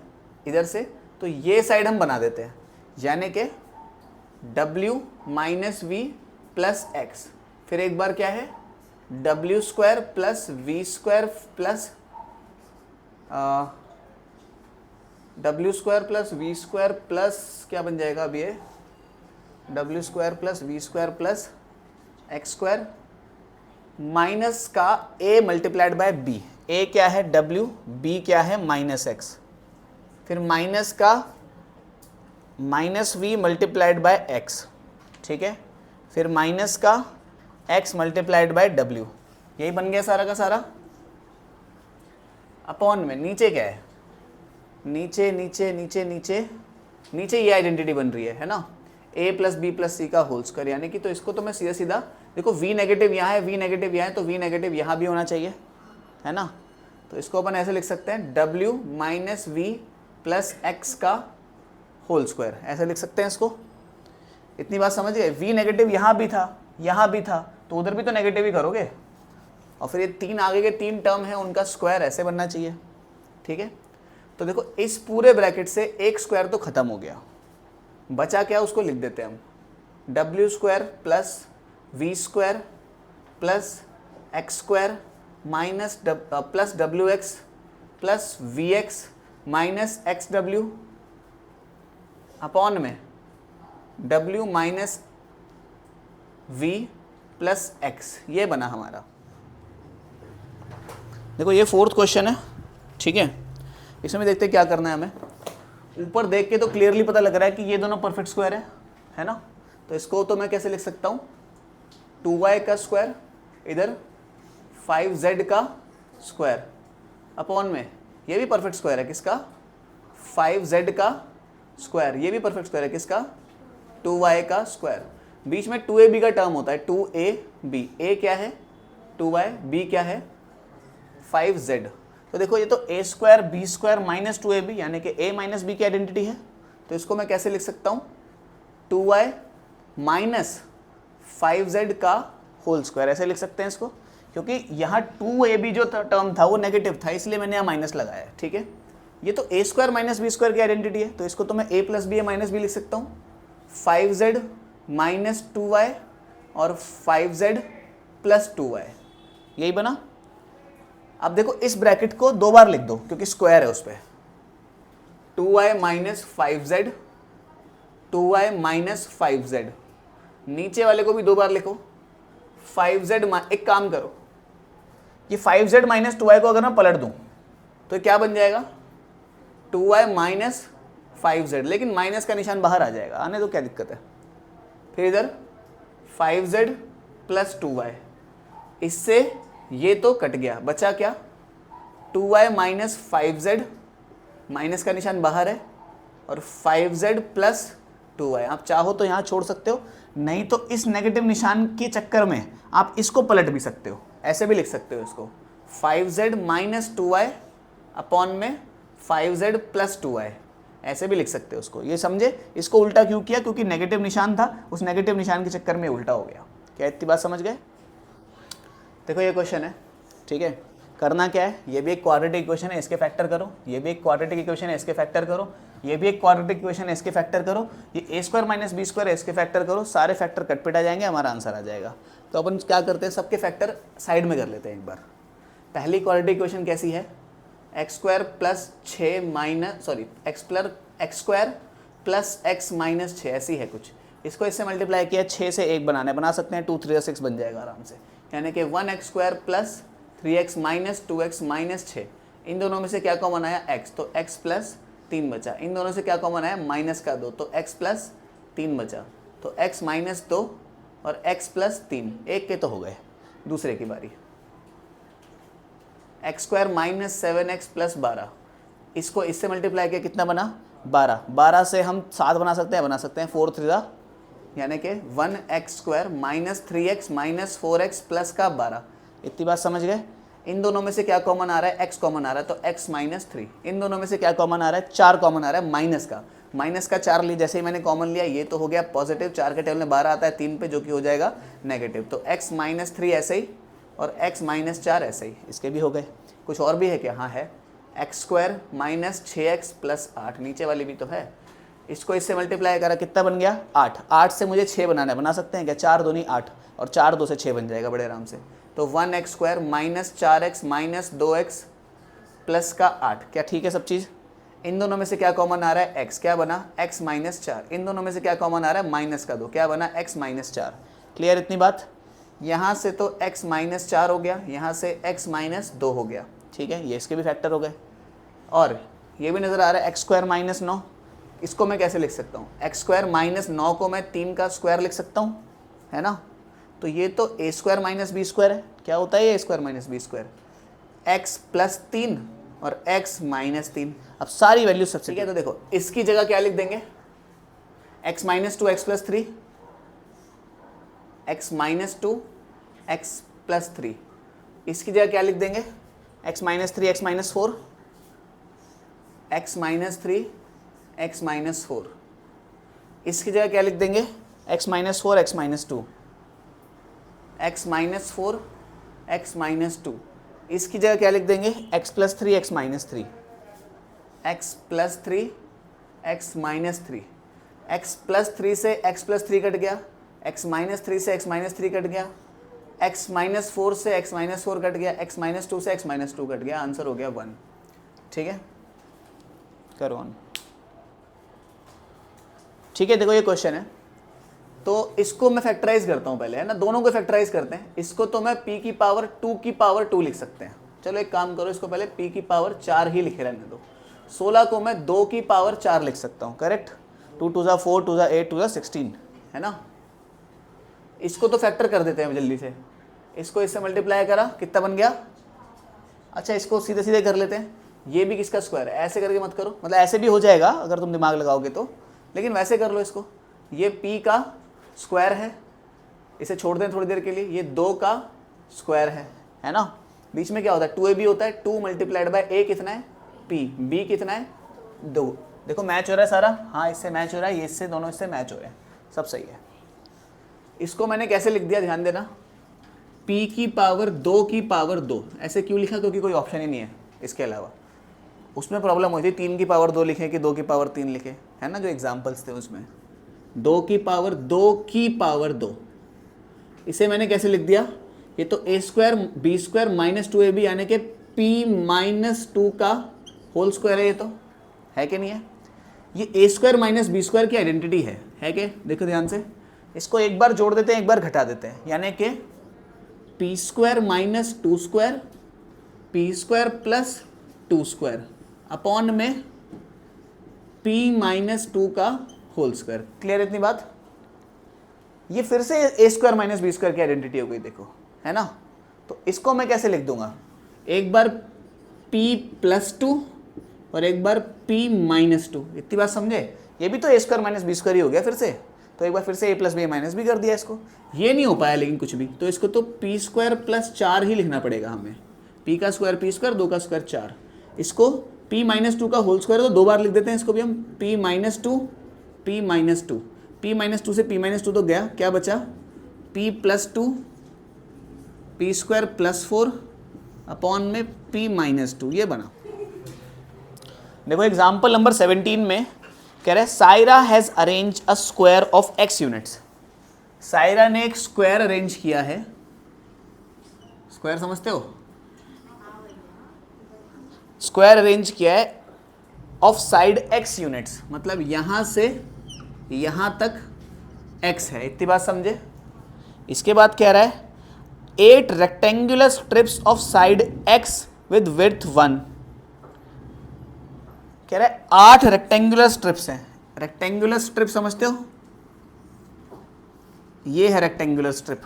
इधर से, तो ये साइड हम बना देते हैं, यानी कि W minus V plus X, फिर एक बार क्या है W square plus V square plus W square plus V square plus क्या बन जाएगा अब ये W square plus V square plus X square minus का A multiplied by B। A क्या है W, B क्या है माइनस एक्स, फिर माइनस का minus V multiplied by X, ठीक है, फिर माइनस का x मल्टीप्लाइड बाय W। यही बन गया सारा का सारा। अपॉन में नीचे क्या है, नीचे नीचे नीचे नीचे नीचे ये आइडेंटिटी बन रही है ना, a प्लस बी प्लस सी का होल स्क्वायर, यानी कि तो इसको तो मैं सीधा सीधा देखो v नेगेटिव यहाँ है, v नेगेटिव यहाँ है, तो v नेगेटिव यहाँ भी होना चाहिए, है ना। तो इसको अपन ऐसे लिख सकते हैं W minus V plus X का होल स्क्वायर, ऐसे लिख सकते हैं इसको। इतनी बात समझ गए? v नेगेटिव यहाँ भी था, तो उधर भी तो नेगेटिव ही करोगे, और फिर ये तीन आगे के तीन टर्म है उनका स्क्वायर ऐसे बनना चाहिए, ठीक है। तो देखो इस पूरे ब्रैकेट से एक स्क्वायर तो खत्म हो गया, बचा क्या उसको लिख देते हैं हम, W square plus V square plus X square minus plus W X plus V X minus X W upon में W minus V plus X, ये बना हमारा। देखो ये फोर्थ क्वेश्चन है, ठीक है। इसमें देखते हैं क्या करना है हमें। ऊपर देख के तो क्लियरली पता लग रहा है कि ये दोनों परफेक्ट स्क्वायर है ना। तो इसको तो मैं कैसे लिख सकता हूँ, 2y का स्क्वायर इधर 5z का स्क्वायर अपॉन में ये भी परफेक्ट स्क्वायर है किसका, 5z का स्क्वायर, ये भी परफेक्ट स्क्वायर है किसका, 2y का स्क्वायर। बीच में 2ab का टर्म होता है, 2ab, a क्या है 2y, b क्या है 5z। तो देखो ये तो a square B square minus 2ab, यानी कि a माइनस बी की आइडेंटिटी है। तो इसको मैं कैसे लिख सकता हूँ, 2y माइनस 5z का होल स्क्वायर, ऐसे लिख सकते हैं इसको, क्योंकि यहाँ 2ab जो टर्म था वो नेगेटिव था, इसलिए मैंने यहाँ माइनस लगाया है, ठीक है। ये तो a square minus B square की आइडेंटिटी है, तो इसको तो मैं a plus B minus B लिख सकता हूँ, 5z माइनस 2y और 5z प्लस 2y, यही बना। अब देखो इस ब्रैकेट को दो बार लिख दो क्योंकि स्क्वायर है उस पर, 2y minus 5z, 2y minus 5z, नीचे वाले को भी दो बार लिखो, 5z। एक काम करो, ये 5z माइनस 2y को अगर मैं पलट दूं तो क्या बन जाएगा, 2y माइनस 5z, लेकिन माइनस का निशान बाहर आ जाएगा, आने तो क्या दिक्कत है। फिर इधर 5z प्लस 2y, इससे ये तो कट गया, बचा क्या 2y माइनस 5z, माइनस का निशान बाहर है, और 5z प्लस 2y। आप चाहो तो यहाँ छोड़ सकते हो, नहीं तो इस नेगेटिव निशान के चक्कर में आप इसको पलट भी सकते हो, ऐसे भी लिख सकते हो इसको, 5z माइनस 2y अपॉन में 5z प्लस 2y, ऐसे भी लिख सकते हो उसको। ये समझे, इसको उल्टा क्यों किया, क्योंकि नेगेटिव निशान था, उस नेगेटिव निशान के चक्कर में उल्टा हो गया। क्या इतनी बात समझ गए? देखो ये क्वेश्चन है, ठीक है, करना क्या है, ये भी एक क्वाड्रेटिक इक्वेशन है, इसके फैक्टर करो, ये भी एक क्वाड्रेटिक इक्वेशन है, इसके फैक्टर करो, ये भी एक क्वाड्रेटिक इक्वेशन है, इसके फैक्टर करो, ये A square minus B square है, इसके फैक्टर करो, सारे फैक्टर कटपिट आ जाएंगे, हमारा आंसर आ जाएगा। तो अपन क्या करते हैं, सबके फैक्टर साइड में कर लेते हैं एक बार। पहली क्वाड्रेटिक इक्वेशन कैसी है, x square plus 6 minus sorry x square plus x minus 6, ऐसी है कुछ। इसको इससे मल्टीप्लाई किया, 6 से 1 बनाना है, बना सकते हैं, 2 3 6 बन जाएगा आराम से, यानी कि 1x square plus 3x minus 2x minus 6। इन दोनों में से क्या कॉमन आया, x, तो x प्लस 3 बचा। इन दोनों से क्या कॉमन आया, माइनस का 2, तो x प्लस 3 बचा, तो x माइनस 2 और x प्लस 3, एक के तो हो गए। दूसरे की बारी, x square minus 7x plus 12, इसको इससे मल्टीप्लाई किया, कितना बना, 12। 12 से हम 7 बना सकते हैं, 4 3 यानी कि 1x square minus 3x minus 4x plus का 12। इतनी बात समझ गए? इन दोनों में से क्या कॉमन आ रहा है, x कॉमन आ रहा है, तो x माइनस 3। इन दोनों में से क्या कॉमन आ रहा है, 4 कॉमन आ रहा है, माइनस का 4 लिया, जैसे ही मैंने कॉमन लिया ये तो हो गया पॉजिटिव, 4 के टेबल में 12 आता है 3 पे, जो कि हो जाएगा नेगेटिव, तो x माइनस 3 ऐसे ही और x माइनस 4 ऐसे ही, इसके भी हो गए। कुछ और भी है क्या, हाँ है, x square minus 6x plus 8, नीचे वाली भी तो है, इसको इससे मल्टीप्लाई करा, कितना बन गया, 8। 8 से मुझे 6 बनाना है, बना सकते हैं क्या, 4 दूनी 8 और 4 2 से 6 बन जाएगा बड़े आराम से। तो 1x square minus 4x minus 2x plus का 8, क्या ठीक है सब चीज़? इन दोनों में से क्या कॉमन आ रहा है, x, क्या बना, x माइनस 4। इन दोनों में से क्या कॉमन आ रहा है, माइनस का 2, क्या बना, x माइनस 4। क्लियर इतनी बात? यहाँ से तो x माइनस 4 हो गया, यहाँ से x माइनस 2 हो गया, ठीक है, ये इसके भी फैक्टर हो गए। और ये भी नज़र आ रहा है एक्स स्क्वायर माइनस 9, इसको मैं कैसे लिख सकता हूँ, एक्स स्क्वायर माइनस 9 को मैं 3 का स्क्वायर लिख सकता हूँ, है ना, तो ये तो A square minus B square है। क्या होता है ये A square minus B square, X plus 3 और एक्स माइनस 3। अब सारी वैल्यू सबसे, ठीक है, तो देखो इसकी जगह क्या लिख देंगे, x minus 2 x plus 3, x minus 2 x plus 3। इसकी जगह क्या लिख देंगे, x minus 3 x minus 4, x minus 3 x minus 4। इसकी जगह क्या लिख देंगे, x minus 4 x minus 2, x minus 4 x minus 2। इसकी जगह क्या लिख देंगे, x plus 3 x minus 3, x plus 3 x minus 3। X plus 3 से एक्स प्लस 3 कट गया, एक्स माइनस 3 से एक्स माइनस 3 कट गया, एक्स माइनस 4 से एक्स माइनस 4 कट गया, एक्स माइनस 2 से एक्स माइनस 2 कट गया, आंसर हो गया 1। ठीक है, करो ऑन। ठीक है, देखो ये क्वेश्चन है, तो इसको मैं फैक्टराइज करता हूँ पहले, है ना, दोनों को फैक्टराइज करते हैं। इसको तो मैं p की पावर 2 की पावर 2 लिख सकते हैं। चलो एक काम करो, इसको पहले p की पावर 4 ही लिखे रहने दो। 16 को मैं 2 की पावर 4 लिख सकता हूँ, करेक्ट। 2 2 ज़ा 4, 2 ज़ा 8, 2 ज़ा 16, है ना। इसको तो फैक्टर कर देते हैं जल्दी से, इसको इससे मल्टीप्लाई करा, कितना बन गया। अच्छा, इसको सीधे सीधे कर लेते हैं, ये भी किसका स्क्वायर है, ऐसे करके मत करो, मतलब ऐसे भी हो जाएगा अगर तुम दिमाग लगाओगे तो, लेकिन वैसे कर लो इसको। ये p का स्क्वायर है, इसे छोड़ दें थोड़ी देर के लिए, ये 2 का स्क्वायर है ना। बीच में क्या होता है, 2ab होता है, 2 मल्टीप्लाइड बाय a कितना है p, b कितना है 2। देखो मैच हो रहा है सारा, हाँ इससे मैच हो रहा है, ये इससे, दोनों इससे मैच हो रहे हैं, सब सही है। इसको मैंने कैसे लिख दिया, ध्यान देना, p की पावर 2 की पावर 2, ऐसे क्यों लिखा, क्योंकि कोई ऑप्शन ही नहीं है इसके अलावा। उसमें प्रॉब्लम हुई थी 3 की पावर 2 लिखे कि 2 की पावर 3 लिखे, है ना, जो एग्जाम्पल्स थे उसमें 2 की पावर 2 की पावर 2। इसे मैंने कैसे लिख दिया, ये तो a square B square minus 2ab यानी कि p माइनस 2 का होल स्क्वायर है, ये तो है कि नहीं है। ये a square minus B square की आइडेंटिटी है कि, देखो ध्यान से, इसको एक बार जोड़ देते हैं, एक बार घटा देते हैं, यानी कि p square minus 2 square, p square plus 2 square upon में p माइनस 2 का होल स्क्वायर। क्लियर इतनी बात। ये फिर से a square minus B square की आइडेंटिटी हो गई, देखो, है ना। तो इसको मैं कैसे लिख दूंगा, एक बार p+2 और एक बार p-2। इतनी बात समझे? ये भी तो a square minus B square ही हो गया फिर से, तो एक बार फिर से a plus B minus B कर दिया इसको। ये नहीं हो पाया लेकिन कुछ भी, तो इसको तो p² + 4 ही लिखना पड़ेगा हमें। p का स्क्वायर p², 2 का स्क्वायर 4, इसको p-2 का होल स्क्वायर तो 2 बार लिख देते हैं इसको भी हम, p-2 p-2, p-2 से p-2 तो गया, क्या बचा p+2 p² + 4 अपॉन में p-2, ये बना। देखो एग्जाम्पल नंबर 17 में कह रहे हैं Saira has arrange a square of x units. Saira ने एक स्क्वायर अरेंज किया है, स्क्वायर समझते हो? स्क्वायर अरेंज किया है ऑफ साइड x यूनिट्स, मतलब यहां से यहां तक x है, इतनी बात समझे? इसके बाद कह रहा है 8 rectangular strips of side x with width 1। कह रहा है 8 रेक्टेंगुलर स्ट्रिप्स हैं। रेक्टेंगुलर स्ट्रिप समझते हो? ये है रेक्टेंगुलर स्ट्रिप,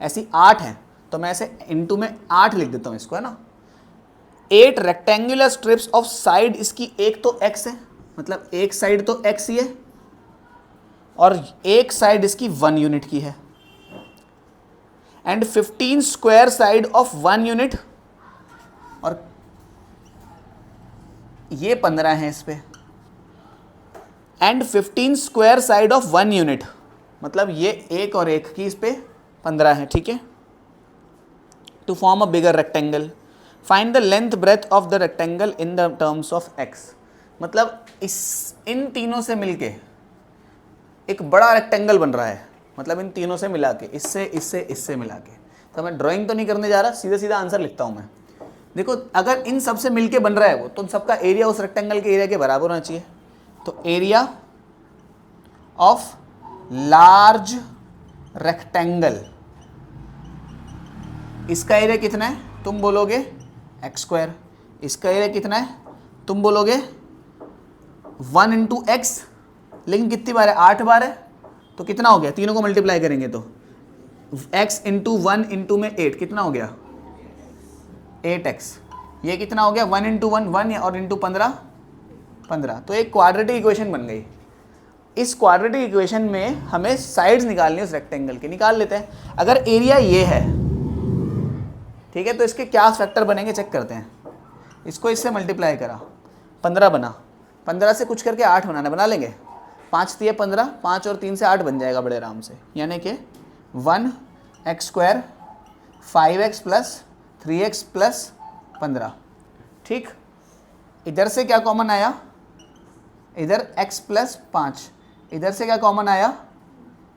ऐसी 8 है, तो मैं ऐसे इनटू में 8 लिख देता हूं इसको, है ना। 8 रेक्टेंगुलर स्ट्रिप्स ऑफ साइड, इसकी एक तो x है, मतलब एक साइड तो x ही है, और एक साइड इसकी 1 यूनिट की है, and 15 square side of 1 unit, और ये 15 है इस पे, and 15 square side of 1 unit, मतलब ये एक और एक की इस पे 15 है, ठीक है। To form a bigger rectangle, find the length breadth of the rectangle in the terms of x। मतलब इन तीनों से मिलके एक बड़ा रेक्टेंगल बन रहा है, मतलब इन तीनों से मिला के, इससे इससे इससे मिला के। तो मैं ड्राइंग तो नहीं करने जा रहा, सीधा सीधा आंसर लिखता हूं मैं। देखो अगर इन सब से मिलके बन रहा है वो, तो उन सबका एरिया उस रेक्टेंगल के एरिया के बराबर होना चाहिए। तो एरिया ऑफ लार्ज रेक्टेंगल, इसका एरिया कितना है तुम बोलोगे x², इसका एरिया कितना है तुम बोलोगे 1 × x, लेकिन कितनी बार है? 8 बार है, तो कितना हो गया? तीनों को मल्टीप्लाई करेंगे तो x × 1 × में 8, कितना हो गया? 8x। ये कितना हो गया? 1 × 1 1 और इंटू 15 15। तो एक क्वाड्रेटिक इक्वेशन बन गई। इस क्वाड्रेटिक इक्वेशन में हमें साइड्स निकालनी है उस रेक्टेंगल की, निकाल लेते हैं। अगर एरिया ये है, ठीक है, तो इसके क्या फैक्टर बनेंगे चेक करते हैं। इसको इससे मल्टीप्लाई करा, 15 बना, 15 से कुछ करके 8 बनाना, बना लेंगे। 5 × 3 = 15, 5 और 3 से 8 बन जाएगा बड़े आराम से, यानी कि 1x² 5x + 3x + 15, ठीक। इधर से क्या कॉमन आया? इधर x + 5, इधर से क्या कॉमन आया?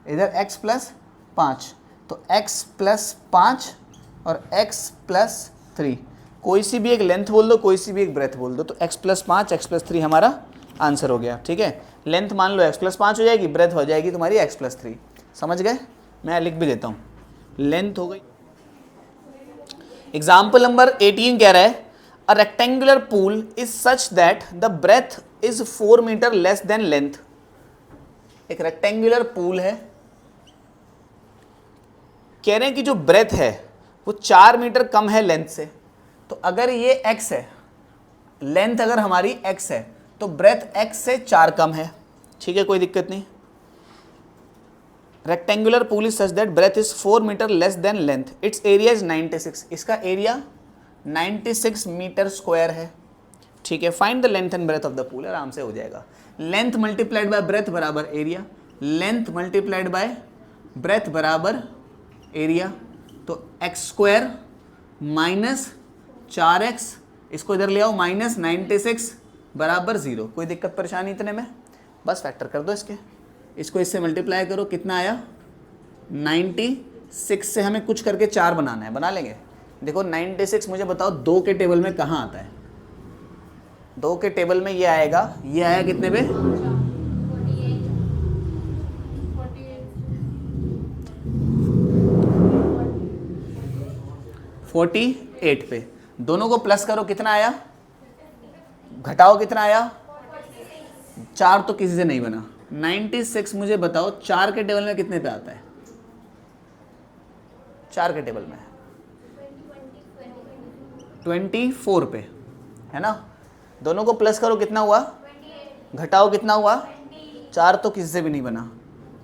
इधर x + 5, तो x + 5 और x + 3, कोई सी भी एक लेंथ बोल दो, कोई सी भी एक ब्रेथ बोल दो, तो x + 5 x + 3 हमारा आंसर हो गया, ठीक है। लेंथ मान लो x + 5 हो जाएगी, ब्रेथ हो जाएगी तुम्हारी x + 3, समझ गए? मैं लिख भी देता हूँ, लेंथ हो गई। एग्जाम्पल नंबर 18 कह रहा है a rectangular pool is such that the breadth is 4 metre less than length. एक रेक्टेंगुलर पूल है, कह रहे हैं कि जो ब्रेथ है वो 4 मीटर कम है लेंथ से। तो अगर ये x है, लेंथ अगर हमारी x है, तो ब्रेथ x से 4 कम है, ठीक है, कोई दिक्कत नहीं। Rectangular pool is such that breadth is 4 metre less than length, it's area is 96, इसका एरिया 96 मीटर स्क्वायर है, ठीक है। Find the length and breadth of the pool, आराम से हो जाएगा। लेंथ मल्टीप्लाइड बाय ब्रेथ बराबर area, length multiplied by breadth बराबर एरिया, तो x² - 4x, इसको इधर ले आओ, -96 बराबर 0। कोई दिक्कत परेशानी इतने में? बस फैक्टर कर दो इसको इससे मल्टीप्लाई करो, कितना आया? 96 से हमें कुछ करके 4 बनाना है, बना लेंगे। देखो 96 मुझे बताओ 2 के टेबल में कहाँ आता है? 2 के टेबल में ये आएगा, ये आया कितने पे? 48 पे। दोनों को प्लस करो, कितना आया? घटाओ, कितना आया? 4 तो किसी से नहीं बना। 96 मुझे बताओ 4 के टेबल में कितने पे आता है? 4 के टेबल में 24 पे। है ना। दोनों को प्लस करो कितना हुआ, घटाओ कितना हुआ, 4 तो किसी से भी नहीं बना।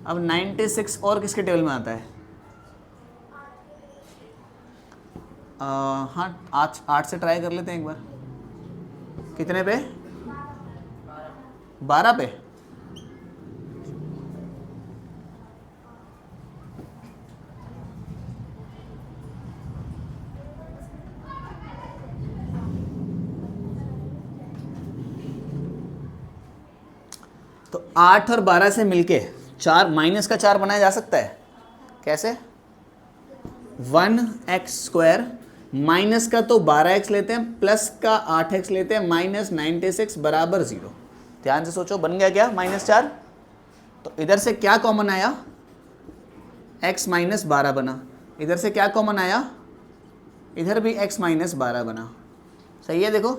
अब 96 और किसके टेबल में आता है, हाँ 8 से ट्राई कर लेते हैं एक बार। कितने पे, 12 पे। तो 8 और 12 से मिलके 4 माइनस का 4 बनाया जा सकता है। कैसे, 1x² माइनस का तो 12x लेते हैं, प्लस का 8x लेते हैं, माइनस 96 बराबर 0। ध्यान से सोचो, बन गया क्या, -4। तो इधर से क्या कॉमन आया, x माइनस 12 बना। इधर से क्या कॉमन आया, इधर भी x माइनस 12 बना। सही है, देखो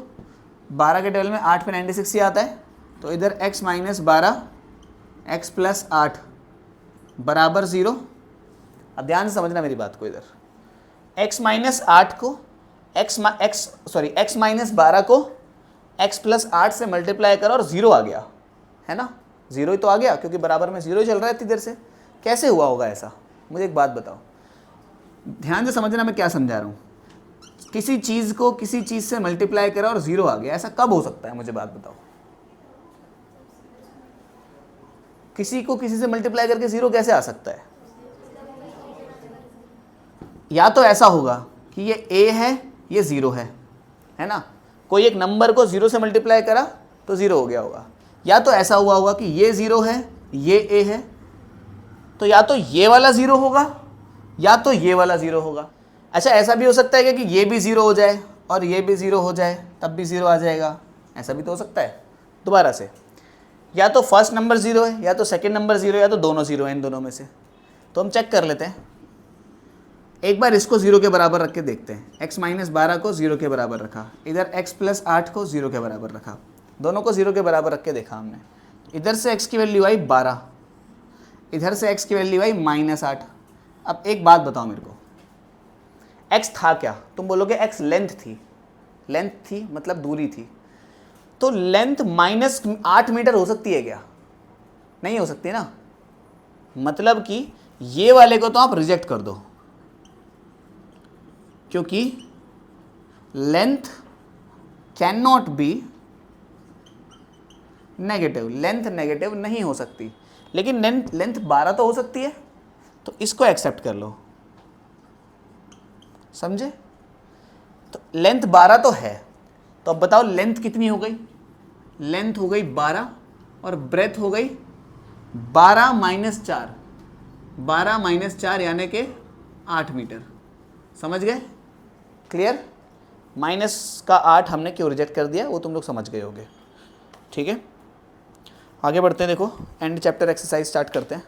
12 के टेबल में 8 पे 96 ही आता है, तो इधर x माइनस 12 x प्लस 8 बराबर 0। अब ध्यान से समझना मेरी बात को, इधर x माइनस 8 को x माइनस 12 को x प्लस 8 से मल्टीप्लाई करो और 0 आ गया, है ना। 0 ही तो आ गया क्योंकि बराबर में 0 ही चल रहा है इतनी देर से। कैसे हुआ होगा ऐसा, मुझे एक बात बताओ, ध्यान से समझना मैं क्या समझा रहा हूँ। किसी चीज़ को किसी चीज़ से मल्टीप्लाई करा और 0 आ गया, ऐसा कब हो सकता है, मुझे बात बताओ। किसी को किसी से मल्टीप्लाई करके 0 कैसे आ सकता है। या तो ऐसा होगा कि ये a है, ये 0 है ना। कोई एक नंबर को 0 से मल्टीप्लाई करा तो 0 हो गया होगा। या तो ऐसा हुआ होगा कि ये 0 है, ये a है, तो या तो ये वाला 0 होगा या तो ये वाला 0 होगा। अच्छा, ऐसा भी हो सकता है कि ये भी 0 हो जाए और ये भी 0 हो जाए, तब भी 0 आ जाएगा, ऐसा भी तो हो सकता है। दोबारा से, या तो फर्स्ट नंबर 0 है, या तो सेकंड नंबर 0 है, या तो दोनों 0 है, इन दोनों में से। तो हम चेक कर लेते हैं, एक बार इसको 0 के बराबर रख के देखते हैं। x माइनस 12 को 0 के बराबर रखा, इधर x प्लस 8 को 0 के बराबर रखा, दोनों को 0 के बराबर रख के देखा हमने। इधर से x की वैल्यू आई 12, इधर से x की वैल्यू आई -8। अब एक बात बताओ मेरे को, x था क्या, तुम बोलोगे x लेंथ थी मतलब दूरी थी। तो लेंथ -8 मीटर हो सकती है क्या, नहीं हो सकती ना। मतलब कि ये वाले को तो आप रिजेक्ट कर दो, क्योंकि length can not be negative, length negative नहीं हो सकती। लेकिन लेंथ 12 तो हो सकती है, तो इसको एक्सेप्ट कर लो, समझे। तो लेंथ 12 तो है, तो अब बताओ लेंथ कितनी हो गई, लेंथ हो गई 12 और ब्रेथ हो गई 12 माइनस 4, 12 माइनस 4 यानी कि 8 मीटर। समझ गए, क्लियर। माइनस का 8 हमने क्यों रिजेक्ट कर दिया वो तुम लोग समझ गए होगे, ठीक है। आगे बढ़ते हैं, देखो एंड चैप्टर एक्सरसाइज स्टार्ट करते हैं।